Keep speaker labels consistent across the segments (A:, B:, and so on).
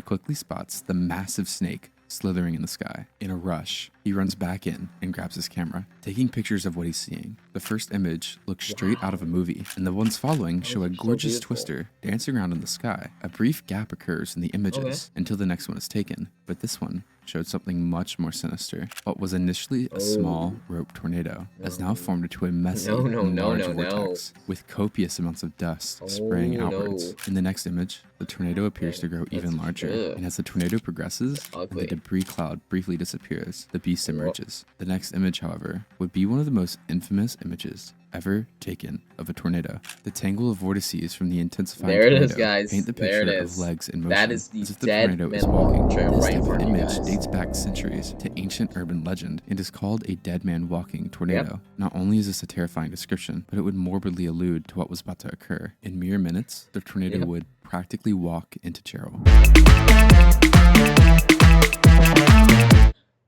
A: He quickly spots the massive snake slithering in the sky. In a rush, he runs back in and grabs his camera, taking pictures of what he's seeing. The first image looks straight out of a movie, and the ones following show a gorgeous twister dancing around in the sky. A brief gap occurs in the images until the next one is taken, but this one showed something much more sinister. What was initially a small rope tornado has now formed into a messy and large vortex with copious amounts of dust spraying outwards. In the next image, the tornado appears to grow even larger, and as the tornado progresses and the debris cloud briefly disappears, the beast emerges. The next image, however, would be one of the most infamous images ever taken of a tornado. The tangle of vortices from the intensifying tornado paint the picture of legs in motion,
B: that is the
A: as if the tornado is walking.
B: trail
A: This
B: right in
A: type of
B: front of you
A: image
B: guys.
A: dates back centuries to ancient urban legend and is called a dead man walking tornado. Not only is this a terrifying description, but it would morbidly allude to what was about to occur. In mere minutes, the tornado would practically walk into Jarrell.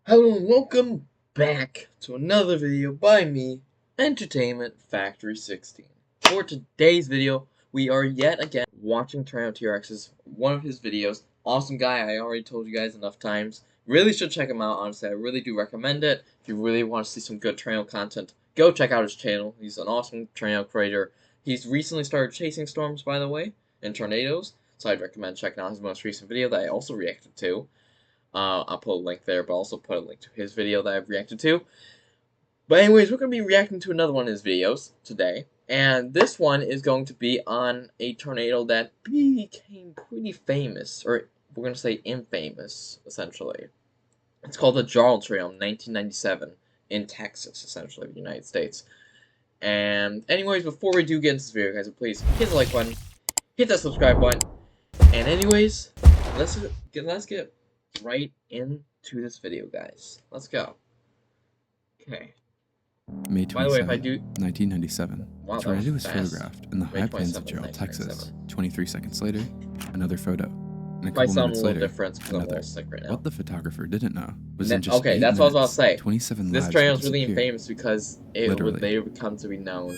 B: Hello and welcome back to another video by me, Entertainment Factory 16. For today's video, we are yet again watching Tornado TRX's one of his videos. Awesome guy, I already told you guys enough times. Really should check him out, honestly, I really do recommend it. If you really want to see some good tornado content, go check out his channel. He's an awesome tornado creator. He's recently started chasing storms, by the way, and tornadoes, so I'd recommend checking out his most recent video that I also reacted to. I'll put a link there, but also put a link to his video that I've reacted to. But anyways, we're going to be reacting to another one of his videos today. And this one is going to be on a tornado that became pretty famous, or we're going to say infamous, essentially. It's called the Jarrell Trail in 1997 in Texas, essentially, the United States. And anyways, before we do get into this video, guys, please hit the like button, hit that subscribe button. And anyways, let's get right into this video, guys. Let's go. Okay.
A: May 27,
B: By the way, if I do
A: 1997,
B: Wow,
A: a
B: that
A: tornado
B: was
A: was
B: fast.
A: photographed in the
B: May
A: high plains of
B: 27,
A: Jarrell, Texas.
B: 1997.
A: 23 seconds later, another photo. And a
B: If I
A: couple
B: sound a
A: minutes
B: little
A: later,
B: different because I'm a
A: another.
B: little sick right now.
A: What the photographer didn't know was in just
B: Okay,
A: 8
B: that's what I was about
A: minutes,
B: to say.
A: 27
B: This
A: lives
B: tornado
A: would
B: is really
A: disappear.
B: infamous because it
A: Literally.
B: would later become to be known.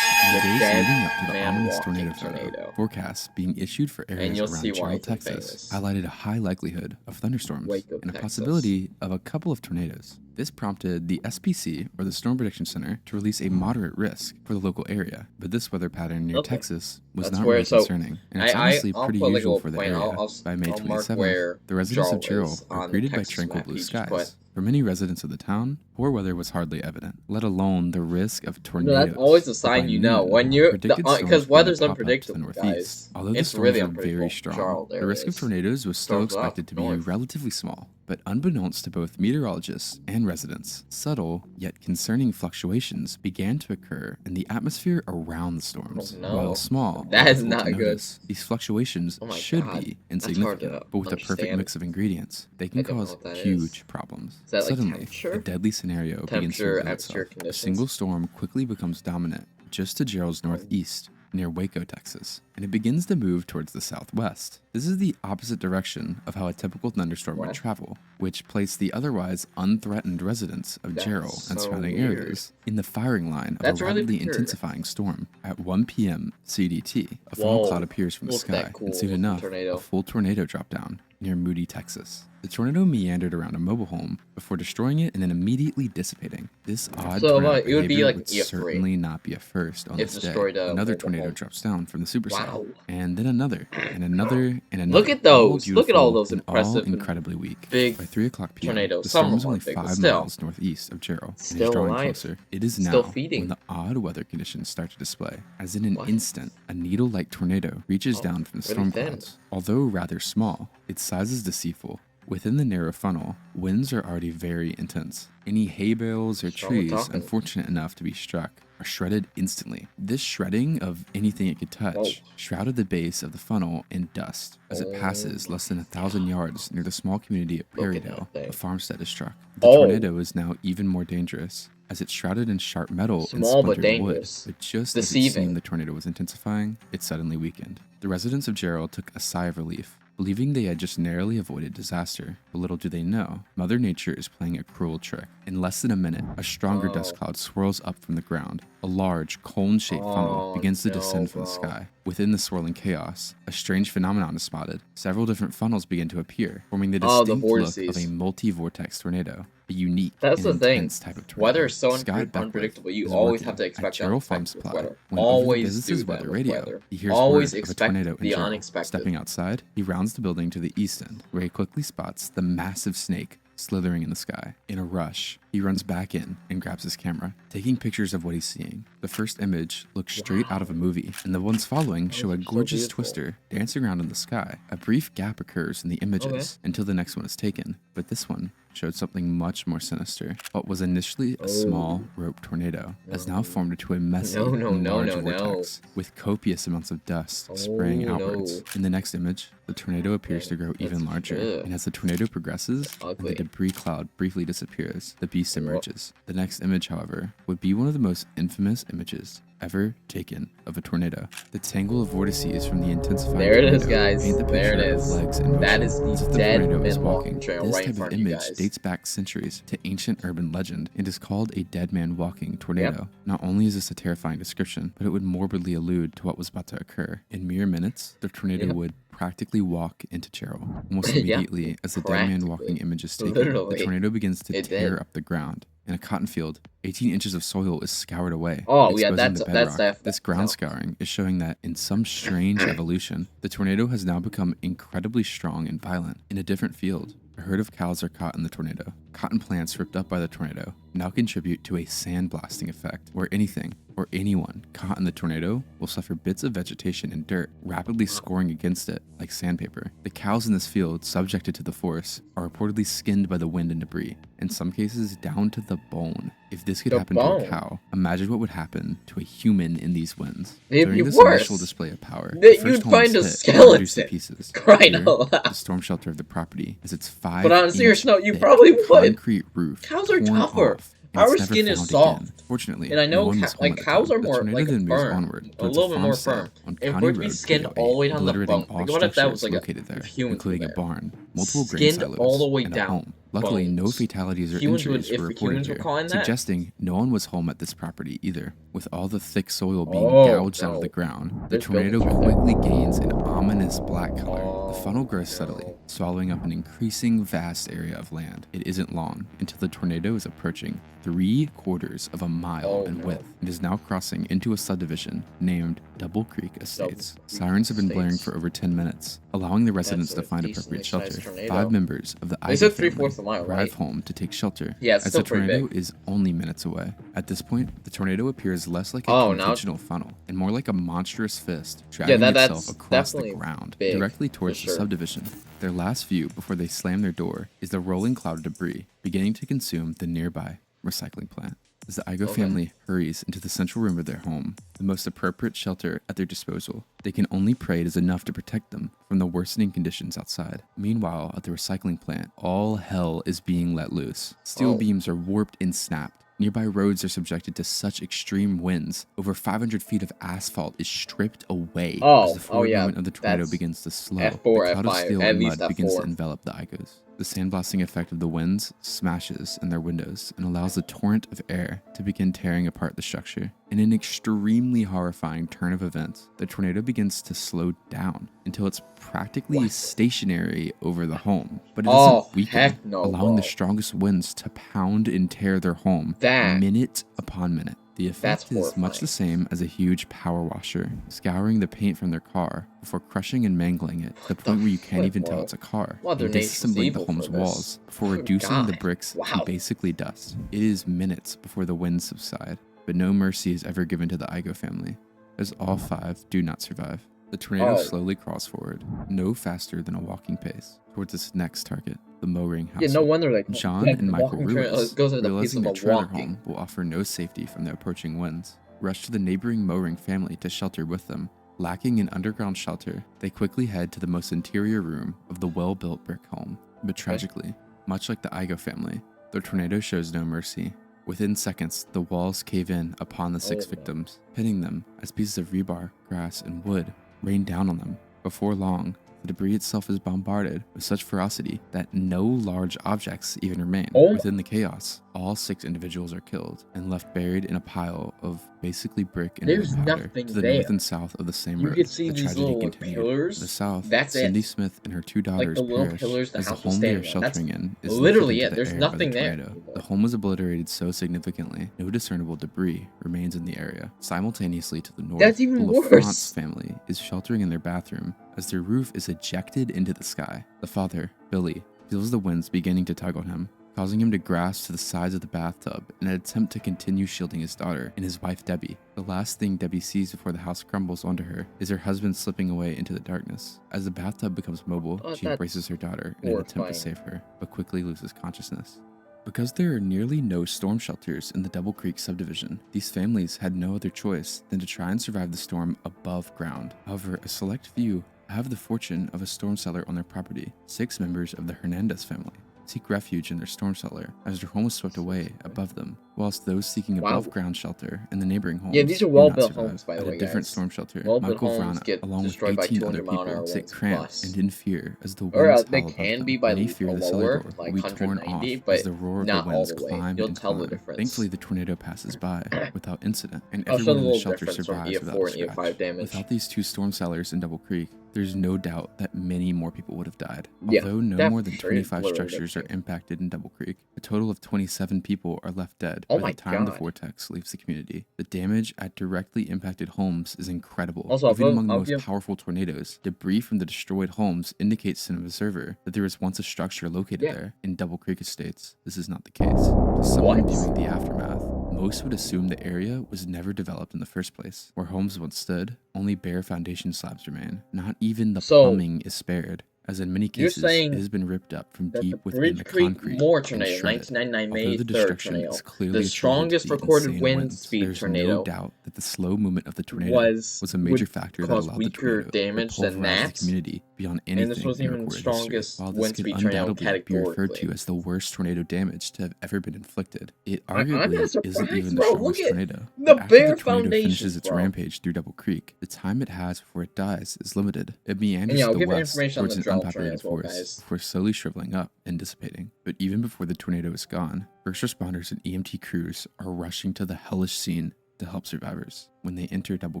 A: In the days
B: dead
A: leading up to the
B: man
A: ominous
B: walking
A: tornado
B: tornado.
A: forecasts being issued for
B: And
A: areas
B: you'll
A: around
B: see why
A: Jarrell,
B: it's
A: Texas,
B: infamous.
A: highlighted a high likelihood of thunderstorms
B: Waco,
A: and a
B: Texas.
A: possibility of a couple of tornadoes. This prompted the SPC, or the Storm Prediction Center, to release a moderate risk for the local area. But this weather pattern near
B: Okay.
A: Texas was
B: That's
A: not
B: where-
A: really
B: so,
A: concerning, and it's honestly
B: I'll
A: pretty
B: put, like, a
A: usual
B: little
A: for the
B: point.
A: area. By May
B: I'll mark
A: 27th,
B: where
A: the residents of
B: Jarrell is
A: Jarrell were
B: on
A: greeted by
B: Texas
A: tranquil
B: map.
A: blue
B: You just
A: skies. For many residents of the town, poor weather was hardly evident, let alone the risk of
B: No,
A: tornadoes.
B: that's always a
A: But
B: sign
A: by
B: you know
A: noon,
B: when you're
A: predicted storms
B: because
A: began to
B: weather's
A: pop up to the
B: unpredictable,
A: northeast.
B: guys.
A: Although the
B: It's
A: storms
B: really
A: were
B: unpredictable.
A: very strong,
B: Jarrell, there
A: the
B: it
A: risk of
B: is.
A: tornadoes was still
B: Storms up
A: expected to be
B: north.
A: relatively small. But unbeknownst to both meteorologists and residents, subtle yet concerning fluctuations began to occur in the atmosphere around the storms.
B: Oh, no.
A: While small,
B: That
A: and
B: is
A: difficult to
B: not good.
A: notice, these fluctuations
B: Oh my
A: should
B: God.
A: be
B: That's hard
A: insignificant,
B: to
A: but with a perfect
B: understand.
A: mix of ingredients, they can
B: I don't know
A: cause
B: what that
A: huge
B: is.
A: problems.
B: Is that, like,
A: Suddenly,
B: temperature?
A: a deadly scenario begins to
B: Temperature,
A: reveal
B: atmosphere
A: itself. A
B: conditions?
A: single storm quickly becomes dominant just to Jarrell's northeast, near Waco, Texas, and it begins to move towards the southwest. This is the opposite direction of how a typical thunderstorm would travel, which placed the otherwise unthreatened residents of Jarrell and
B: so
A: surrounding
B: weird.
A: areas in the firing line of
B: That's
A: a
B: really
A: rapidly
B: weird.
A: intensifying storm. At 1 p.m. CDT, a funnel
B: Whoa,
A: cloud appears from the
B: look at that
A: sky,
B: cool
A: and soon
B: looking
A: enough,
B: tornado.
A: a full tornado dropped down near Moody, Texas. The tornado meandered around a mobile home before destroying it and then immediately dissipating. This odd
B: So,
A: tornado
B: it would be
A: behavior
B: like
A: would
B: EF3.
A: certainly not be a first on
B: It
A: this day.
B: destroyed a
A: Another
B: mobile
A: tornado
B: home.
A: drops down from the supercell,
B: Wow.
A: and then another, and another, and another.
B: Look at those.
A: All
B: Look at all
A: beautiful
B: those
A: and
B: impressive
A: all incredibly weak.
B: big
A: By 3 o'clock p.m.,
B: tornadoes.
A: the
B: Some
A: storm
B: of
A: was
B: them
A: only
B: are big, but
A: 5
B: still.
A: miles northeast of Jarrell, and is
B: Still
A: drawing
B: alive.
A: closer. It is
B: Still
A: now
B: feeding.
A: when the odd weather conditions start to display. As in an
B: What?
A: instant, a needle-like tornado reaches
B: Oh,
A: down from the
B: really
A: storm
B: thin.
A: clouds. Although rather small, its size is deceitful. Within the narrow funnel, winds are already very intense. Any hay bales or
B: Strong with
A: trees
B: talking.
A: unfortunate enough to be struck are shredded instantly. This shredding of anything it could touch
B: Whoa.
A: shrouded the base of the funnel in dust as it passes less than 1,000 yards near the small community of
B: Look at
A: Perryville.
B: that thing.
A: A farmstead is struck. The
B: Oh.
A: tornado is now even more dangerous as it's shrouded in sharp metal and
B: Small but
A: splintered wood.
B: dangerous.
A: But just as it
B: Deceiving.
A: seemed the tornado was intensifying, it suddenly weakened. The residents of Jarrell took a sigh of relief. believing they had just narrowly avoided disaster. But little do they know, Mother Nature is playing a cruel trick. In less than a minute, a stronger dust cloud swirls up from the ground. A large, cone-shaped funnel begins to descend from the sky. Within the swirling chaos, a strange phenomenon is spotted. Several different funnels begin to appear, forming the distinct look of a multi-vortex tornado. A unique and intense type of tornado.
B: Weather is so
A: Scott
B: unpredictable. You
A: is
B: always
A: working
B: have to
A: at
B: expect
A: Jarrell Farm
B: unexpected
A: Supply.
B: weather.
A: When over the
B: Always
A: business's
B: do that
A: weather
B: with
A: radio,
B: weather.
A: he hears
B: Always
A: word of a
B: expect
A: tornado in
B: the
A: Jarrell.
B: unexpected.
A: Stepping outside, he rounds the building to the east end, where he quickly spots the massive snake slithering in the sky. In a rush, he runs back in and grabs his camera, taking pictures of what he's seeing. The first image looks straight out of a movie, and the ones following show a gorgeous twister dancing around in the sky. A brief gap occurs in the images until the next one is taken, but this one showed something much more sinister. What was initially a small rope tornado has now formed into a messy and large vortex with copious amounts of dust spraying outwards. In the next image, the tornado appears to grow even larger, and as the tornado progresses and the debris cloud briefly disappears, the beast emerges. The next image, however, would be one of the most infamous images ever taken of a tornado. The tangle of vortices from the intensifying
B: there it
A: tornado
B: is, guys.
A: paint the
B: There it
A: picture of
B: is.
A: legs in motion.
B: That is
A: As
B: the
A: if the
B: dead
A: tornado is
B: man
A: walking.
B: walking trail
A: This
B: right in
A: type of
B: front of you
A: image
B: guys.
A: dates back centuries to ancient urban legend and is called a dead man walking tornado. Not only is this a terrifying description, but it would morbidly allude to what was about to occur. In mere minutes, the tornado would practically walk into Jarrell. Almost immediately, as the dead man walking image is taken, the tornado begins to tear up the ground. In a cotton field, 18 inches of soil is scoured away, exposing the bedrock. This ground scouring is showing that, in some strange evolution, the tornado has now become incredibly strong and violent. In a different field, a herd of cows are caught in the tornado. Cotton plants ripped up by the tornado now contribute to a sandblasting effect, where anything or anyone caught in the tornado will suffer bits of vegetation and dirt, rapidly scoring against it like sandpaper. The cows in this field, subjected to the force, are reportedly skinned by the wind and debris, in some cases down to the bone. If this could happen to a cow, imagine what would happen to a human in these winds. During this initial display of power, the first home is hit and reduced to pieces. Here, the storm shelter of the property is its 5
B: But on a serious note, you probably would.
A: Concrete roof.
B: Cows are tougher. Our skin is soft.
A: Fortunately,
B: and I know cows are more
A: like
B: firm, a little bit more firm. And for it to be skinned all the way down the bone, think about if that was like
A: located there, including a barn, multiple grain
B: skinned
A: silos,
B: all the way
A: and a
B: down.
A: home. Luckily, no fatalities or injuries were reported here, suggesting no one was home at this property either. With all the thick soil being gouged out of the ground, the tornado quickly gains an ominous black color. The funnel grows steadily, swallowing up an increasing vast area of land. It isn't long until the tornado is approaching 3/4 of a mile in width and is now crossing into a subdivision named Double Creek Estates. Sirens have been blaring for over 10 minutes, allowing the residents to find appropriate shelter. 5 members of the Igo family arrive home to take shelter, as the tornado is only minutes away. At this point, the tornado appears less like a conventional funnel and more like a monstrous fist dragging itself across the ground, directly towards the subdivision. Their last view before they slam their door is the rolling cloud of debris beginning to consume the nearby recycling plant. As the Igo family hurries into the central room of their home, the most appropriate shelter at their disposal, they can only pray it is enough to protect them from the worsening conditions outside. Meanwhile, at the recycling plant, all hell is being let loose. Steel beams are warped and snapped. Nearby roads are subjected to such extreme winds. Over 500 feet of asphalt is stripped away as the forward movement of the tornado begins to slow. The cloud of steel and mud begins to envelop the Igos. The sandblasting effect of the winds smashes in their windows and allows a torrent of air to begin tearing apart the structure. In an extremely horrifying turn of events, the tornado begins to slow down until it's practically stationary over the home. But it doesn't weaken, allowing the strongest winds to pound and tear their home minute upon minute. The effect is much the same as a huge power washer scouring the paint from their car before crushing and mangling it to the point where you can't even tell it's a car, and disassembling the home's walls before reducing the bricks to basically dust. It is minutes before the winds subside, but no mercy is ever given to the Igo family, as all 5 do not survive. The tornado slowly crawls forward, no faster than a walking pace, towards its next target, the Mowring house.
B: No wonder
A: John and Michael Ruiz, realizing their trailer home will offer no safety from the approaching winds, rush to the neighboring Mowring family to shelter with them. Lacking an underground shelter, they quickly head to the most interior room of the well-built brick home. But tragically, much like the Igo family, the tornado shows no mercy. Within seconds, the walls cave in upon the 6 victims, pinning them as pieces of rebar, grass, and wood rain down on them. Before long, the The debris itself is bombarded with such ferocity that no large objects even remain.
B: Oh.
A: Within the chaos, all 6 individuals are killed and left buried in a pile of basically brick and
B: There's
A: wood powder
B: nothing
A: to the
B: there.
A: north and south of the same
B: You
A: road.
B: can see
A: The
B: these
A: tragedy
B: little
A: continued.
B: pillars.
A: To the south,
B: That's
A: Cindy
B: it.
A: Smith and her 2
B: Like
A: daughters
B: the little
A: perished
B: pillars the
A: as the
B: house was
A: home they are
B: standing on. That's
A: sheltering in is
B: literally
A: lifted
B: it.
A: into
B: There's
A: the air by the
B: nothing there
A: tornado.
B: anymore.
A: The home was obliterated so significantly, no discernible debris remains in the area. Simultaneously to the north,
B: That's even
A: the
B: worse.
A: LaFrance family is sheltering in their bathroom as their roof is ejected into the sky. The father, Billy, feels the winds beginning to tug on him, causing him to grasp to the sides of the bathtub in an attempt to continue shielding his daughter and his wife Debbie. The last thing Debbie sees before the house crumbles onto her is her husband slipping away into the darkness. As the bathtub becomes mobile, she embraces her daughter in an attempt to save her, but quickly loses consciousness. Because there are nearly no storm shelters in the Double Creek subdivision, these families had no other choice than to try and survive the storm above ground. However, a select few have the fortune of a storm cellar on their property. 6 members of the Hernandez family seek refuge in their storm cellar as their home was swept away above them, whilst those seeking above ground shelter in the neighboring homes
B: these are
A: do
B: well-built
A: not survive.
B: homes, by the
A: At
B: way,
A: a different
B: guys.
A: storm shelter,
B: Well-built
A: Michael
B: homes
A: Vrana,
B: get
A: along with
B: destroyed by
A: 18 other
B: 200-mile-an-hour
A: people, sit
B: winds
A: cramped
B: plus.
A: and in fear as the
B: Or
A: winds
B: they
A: howl above
B: can
A: them.
B: be by
A: Many fear the cellar
B: lower,
A: door
B: like
A: will be torn off
B: 190,
A: as
B: but
A: the roar of
B: not
A: the
B: all
A: winds
B: the way.
A: climb
B: You'll
A: and
B: tell the
A: climb.
B: difference.
A: Thankfully, the tornado passes by without incident, and
B: I'll show
A: everyone
B: the
A: in the
B: little
A: shelter
B: difference from
A: survives without
B: EF4
A: a
B: and
A: scratch.
B: EF5 damage.
A: Without these 2 storm cellars in Double Creek, there's no doubt that many more people would have died.
B: Yeah,
A: Although no more than
B: sure,
A: 25
B: literally
A: structures are
B: everything.
A: impacted in Double Creek, a total of 27 people are left dead
B: Oh
A: by
B: my
A: the time the
B: God.
A: vortex leaves the community. The damage at directly impacted homes is incredible.
B: Also,
A: Even among the
B: I'll
A: most
B: give-
A: powerful tornadoes, debris from the destroyed homes indicates to an observer that there was once a structure located there. In Double Creek Estates, this is not the case. To someone
B: What?
A: viewing the aftermath, most would assume the area was never developed in the first place. Where homes once stood, only bare foundation slabs remain. Not even the plumbing is spared, as in many cases it has been ripped up from deep within the concrete
B: Moore
A: and
B: tornado,
A: shredded.
B: 1999
A: Although
B: May
A: the
B: 3rd
A: destruction
B: tornado,
A: is clearly
B: the
A: attributed
B: strongest
A: to the
B: recorded
A: insane
B: wind
A: winds,
B: speed
A: there's
B: tornado,
A: no doubt that the slow movement of the tornado was a major factor that
B: cause
A: allowed the
B: weaker
A: tornado
B: damage
A: to
B: than
A: pulverize the
B: that.
A: community beyond anything
B: And this wasn't
A: in
B: even the
A: recorded history.
B: strongest
A: While this
B: wind
A: could
B: speed tornado
A: undoubtedly be referred to
B: categorically.
A: as the worst tornado damage to have ever been inflicted, it
B: I'm
A: arguably
B: not
A: isn't
B: surprised,
A: even the
B: bro. Look
A: strongest
B: at
A: tornado.
B: the
A: But after
B: bare
A: the tornado
B: foundations,
A: finishes its
B: bro.
A: rampage through Double Creek, the time it has before it dies is limited. It meanders
B: And yeah, I'll
A: to the
B: give you
A: west
B: information on
A: towards
B: the
A: an
B: Jarrell tornado
A: unpopulated
B: as well,
A: forest
B: guys.
A: before slowly shriveling up and dissipating. But even before the tornado is gone, first responders and EMT crews are rushing to the hellish scene to help survivors. When they enter Double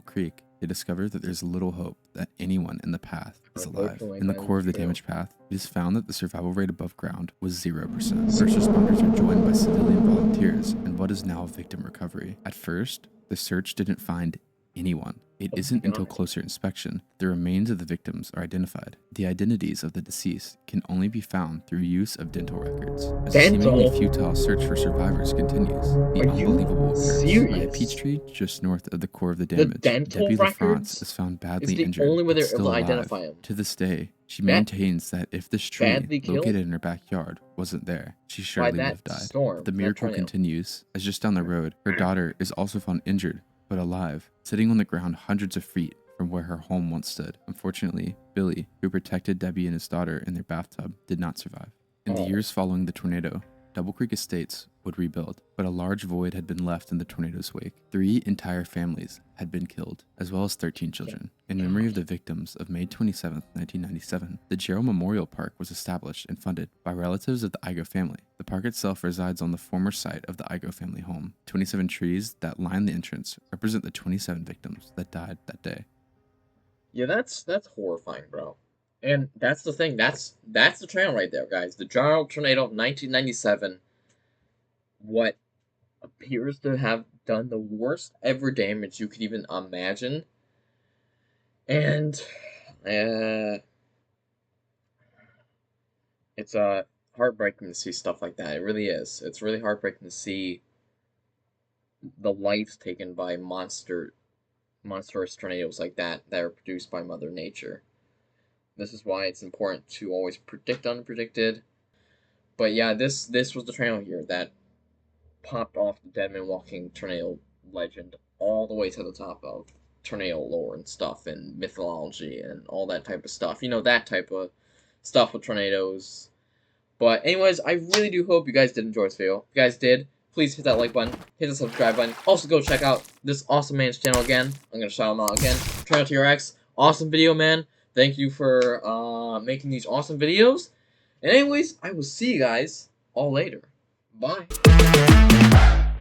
A: Creek, they discover that there's little hope that anyone in the path is alive. In the core of the damaged path, it is found that the survival rate above ground was 0%. First responders are joined by civilian volunteers in what is now victim recovery. At first, the search didn't find anyone. It isn't until closer inspection that the remains of the victims are identified. The identities of the deceased can only be found through use of dental records. As a seemingly futile search for survivors continues, the unbelievable occurs. By a peach tree just north of the core of the damage, Debbie LaFrance is found badly injured, but still alive. To this day, she maintains that if this tree located in her backyard wasn't there, she surely would have died. But the miracle continues, as just down the road, her daughter is also found injured, but alive, sitting on the ground hundreds of feet from where her home once stood. Unfortunately, Billy, who protected Debbie and his daughter in their bathtub, did not survive. In the years following the tornado, Double Creek Estates would rebuild, but a large void had been left in the tornado's wake. 3 entire families had been killed, as well as 13 children. In memory of the victims of May 27, 1997, the Jarrell Memorial Park was established and funded by relatives of the Igo family. The park itself resides on the former site of the Igo family home. 27 trees that line the entrance represent the 27 victims that died that day.
B: Yeah, that's horrifying, bro. And that's the thing. That's the tornado right there, guys. The Jarrell tornado of 1997. What appears to have done the worst ever damage you could even imagine. And it's heartbreaking to see stuff like that. It really is. It's really heartbreaking to see the lives taken by monstrous tornadoes like that are produced by Mother Nature. This is why it's important to always predict unpredicted. But yeah, this was the tornado here that popped off the Dead Man Walking tornado legend all the way to the top of tornado lore and stuff and mythology and all that type of stuff. You know, that type of stuff with tornadoes. But anyways, I really do hope you guys did enjoy this video. If you guys did, please hit that like button, hit the subscribe button. Also go check out this awesome man's channel again. I'm going to shout him out again. Tornado TRX. Awesome video, man. Thank you for making these awesome videos. And anyways, I will see you guys all later. Bye.